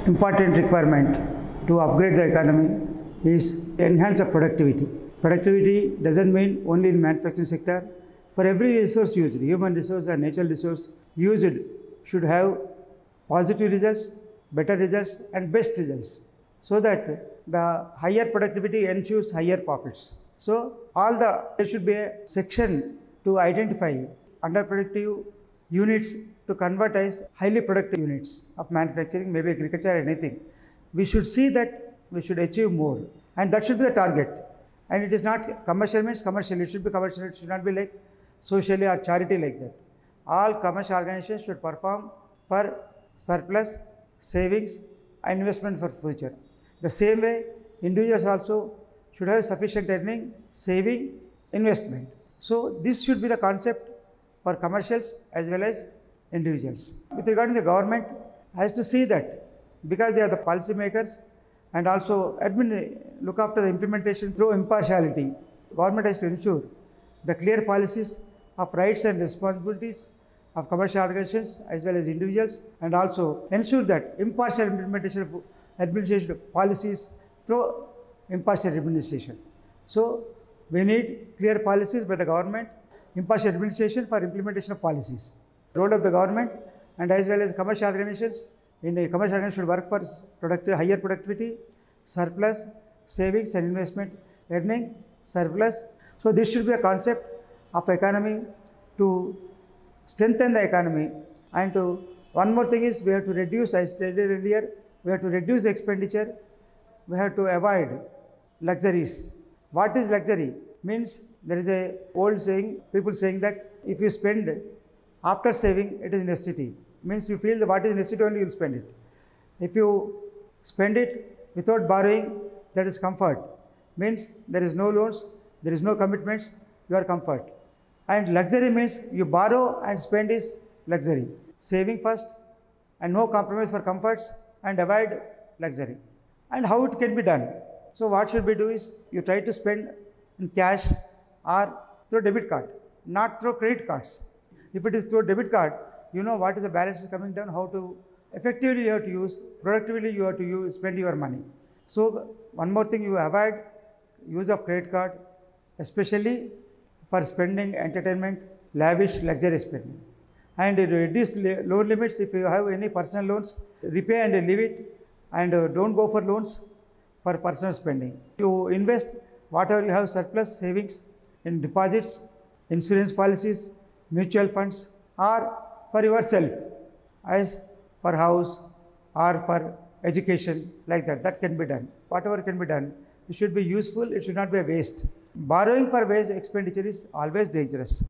important requirement to upgrade the economy is enhance the productivity. Productivity doesn't mean only in manufacturing sector. For every resource used, human resource and natural resource used should have positive results, better results and best results, so that the higher productivity ensures higher profits. So there should be a section to identify underproductive units to convert as highly productive units of manufacturing, maybe agriculture or anything. We should see that we should achieve more, and that should be the target. And it is not commercial means commercial, it should be commercial, it should not be like socially or charity like that. All commercial organizations should perform for surplus, savings and investment for future. The same way, individuals also should have sufficient earning, saving, investment. So this should be the concept for commercials as well as individuals. With regard to the government, has to see that because they are the policy makers and also look after the implementation through impartiality. Government has to ensure the clear policies of rights and responsibilities of commercial organizations as well as individuals, and also ensure that impartial implementation of administration policies through impartial administration. So we need clear policies by the government, impartial administration for implementation of policies. The role of the government and as well as commercial organizations. In a commercial organization should work for higher productivity, surplus, savings and investment, earning, surplus. So this should be the concept of economy to strengthen the economy. And one more thing is we have to reduce, I stated earlier, we have to reduce the expenditure. We have to avoid luxuries. What is luxury? Means there is a old saying, people saying that if you spend after saving, it is necessity. Means you feel that what is necessity only you will spend it. If you spend it without borrowing, that is comfort. Means there is no loans, there is no commitments, you are comfort. And luxury means you borrow and spend is luxury. Saving first and no compromise for comforts and avoid luxury. And how it can be done? So what should we do is you try to spend in cash or through debit card, not through credit cards. If it is through debit card, you know what is the balance is coming down, how to effectively you have to use, productively you have to spend your money. So one more thing, you avoid use of credit card, especially for spending, entertainment, lavish, luxury spending. And reduce loan limits. If you have any personal loans, repay and leave it, and don't go for loans for personal spending. You invest whatever you have surplus savings in deposits, insurance policies, mutual funds, or for yourself, as for house or for education, like that. That can be done. Whatever can be done, it should be useful, it should not be a waste. Borrowing for waste expenditure is always dangerous.